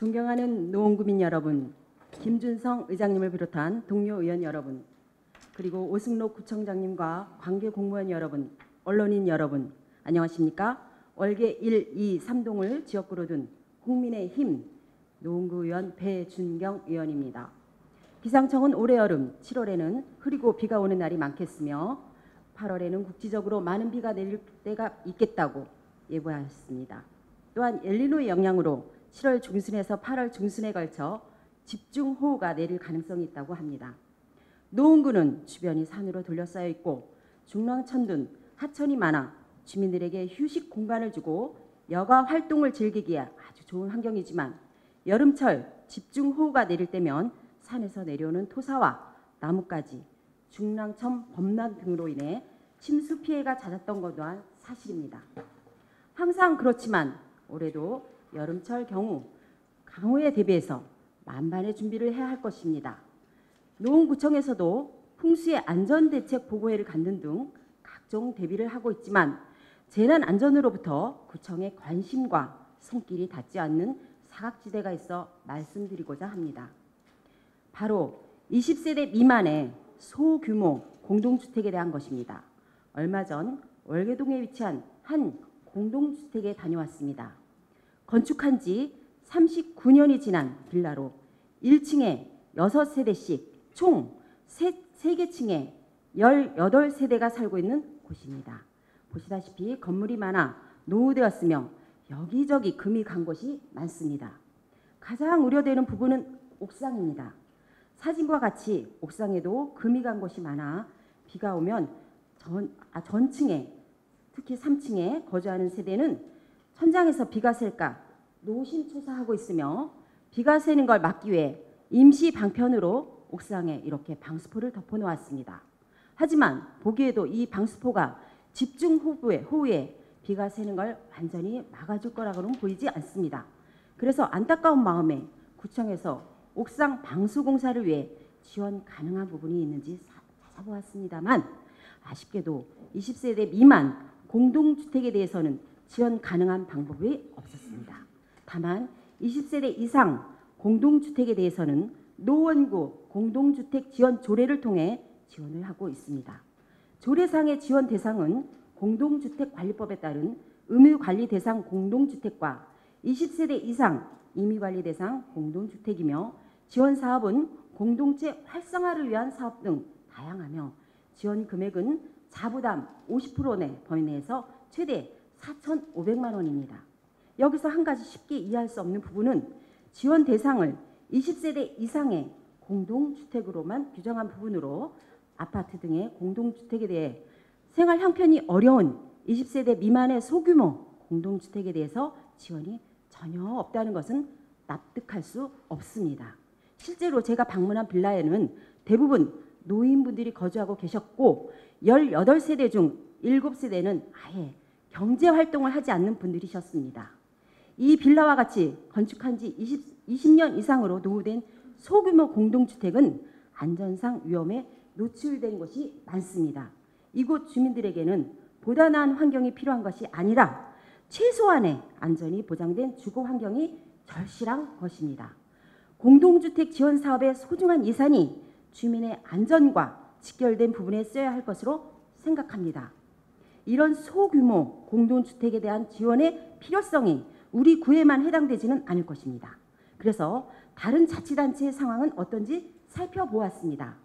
존경하는 노원구민 여러분, 김준성 의장님을 비롯한 동료 의원 여러분, 그리고 오승록 구청장님과 관계 공무원 여러분, 언론인 여러분, 안녕하십니까? 월계 1, 2, 3동을 지역구로 둔 국민의힘 노원구 의원 배준경 의원입니다. 기상청은 올해 여름 7월에는 흐리고 비가 오는 날이 많겠으며 8월에는 국지적으로 많은 비가 내릴 때가 있겠다고 예보하였습니다. 또한 엘니노의 영향으로 7월 중순에서 8월 중순에 걸쳐 집중호우가 내릴 가능성이 있다고 합니다. 노원구는 주변이 산으로 둘러싸여 있고 중랑천둔, 하천이 많아 주민들에게 휴식 공간을 주고 여가 활동을 즐기기에 아주 좋은 환경이지만 여름철 집중호우가 내릴 때면 산에서 내려오는 토사와 나뭇가지, 중랑천 범람 등으로 인해 침수 피해가 잦았던 것 또한 사실입니다. 항상 그렇지만 올해도 여름철 경우 강우에 대비해서 만반의 준비를 해야 할 것입니다. 노원구청에서도 풍수의 안전대책 보고회를 갖는 등 각종 대비를 하고 있지만 재난 안전으로부터 구청의 관심과 손길이 닿지 않는 사각지대가 있어 말씀드리고자 합니다. 바로 20세대 미만의 소규모 공동주택에 대한 것입니다. 얼마 전 월계동에 위치한 한 공동주택에 다녀왔습니다. 건축한 지 39년이 지난 빌라로 1층에 6세대씩 총 3개 층에 18세대가 살고 있는 곳입니다. 보시다시피 건물이 많아 노후되었으며 여기저기 금이 간 곳이 많습니다. 가장 우려되는 부분은 옥상입니다. 사진과 같이 옥상에도 금이 간 곳이 많아 비가 오면 전층에 특히 3층에 거주하는 세대는 천장에서 비가 셀까 노심초사하고 있으며 비가 새는 걸 막기 위해 임시 방편으로 옥상에 이렇게 방수포를 덮어놓았습니다. 하지만 보기에도 이 방수포가 집중 호우에 비가 새는 걸 완전히 막아줄 거라고는 보이지 않습니다. 그래서 안타까운 마음에 구청에서 옥상 방수 공사를 위해 지원 가능한 부분이 있는지 찾아보았습니다만 아쉽게도 20세대 미만 공동주택에 대해서는 지원 가능한 방법이 없었습니다. 다만 20세대 이상 공동주택에 대해서는 노원구 공동주택 지원 조례를 통해 지원을 하고 있습니다. 조례상의 지원 대상은 공동주택관리법에 따른 의무관리 대상 공동주택과 20세대 이상 임의관리 대상 공동주택이며 지원 사업은 공동체 활성화를 위한 사업 등 다양하며 지원 금액은 자부담 50% 범위 내에서 최대 4,500만 원입니다. 여기서 한 가지 쉽게 이해할 수 없는 부분은 지원 대상을 20세대 이상의 공동주택으로만 규정한 부분으로 아파트 등의 공동주택에 대해 생활 형편이 어려운 20세대 미만의 소규모 공동주택에 대해서 지원이 전혀 없다는 것은 납득할 수 없습니다. 실제로 제가 방문한 빌라에는 대부분 노인분들이 거주하고 계셨고 18세대 중 7세대는 아예 경제활동을 하지 않는 분들이셨습니다. 이 빌라와 같이 건축한 지 20년 이상으로 노후된 소규모 공동주택은 안전상 위험에 노출된 곳이 많습니다. 이곳 주민들에게는 보다 나은 환경이 필요한 것이 아니라 최소한의 안전이 보장된 주거 환경이 절실한 것입니다. 공동주택 지원 사업의 소중한 예산이 주민의 안전과 직결된 부분에 써야 할 것으로 생각합니다. 이런 소규모 공동주택에 대한 지원의 필요성이 우리 구에만 해당되지는 않을 것입니다. 그래서 다른 자치단체의 상황은 어떤지 살펴보았습니다.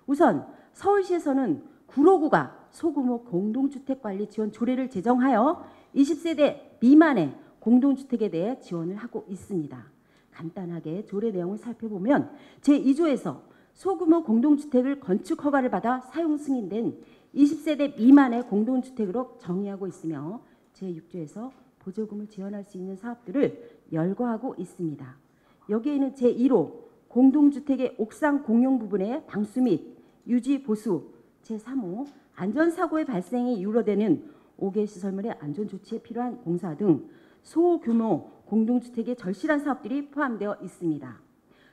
우선 서울시에서는 구로구가 소규모 공동주택관리 지원 조례를 제정하여 20세대 미만의 공동주택에 대해 지원을 하고 있습니다. 간단하게 조례 내용을 살펴보면 제2조에서 소규모 공동주택을 건축 허가를 받아 사용 승인된 20세대 미만의 공동주택으로 정의하고 있으며 제6조에서 보조금을 지원할 수 있는 사업들을 열거하고 있습니다. 여기에는 제1호 공동주택의 옥상 공용 부분의 방수 및 유지 보수, 제3호 안전사고의 발생이 우려되는 5개 시설물의 안전조치에 필요한 공사 등 소규모 공동주택의 절실한 사업들이 포함되어 있습니다.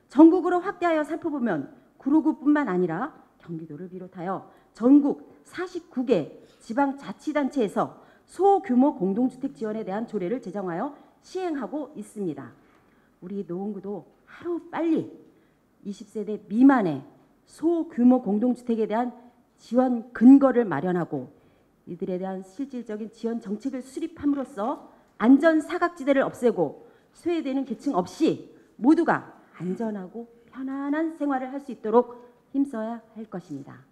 전국으로 확대하여 살펴보면 구로구뿐만 아니라 경기도를 비롯하여 전국 49개 지방자치단체에서 소규모 공동주택 지원에 대한 조례를 제정하여 시행하고 있습니다. 우리 노원구도 하루 빨리 20세대 미만의 소규모 공동주택에 대한 지원 근거를 마련하고 이들에 대한 실질적인 지원 정책을 수립함으로써 안전 사각지대를 없애고 소외되는 계층 없이 모두가 안전하고 편안한 생활을 할 수 있도록 힘써야 할 것입니다.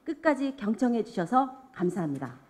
끝까지 경청해 주셔서 감사합니다.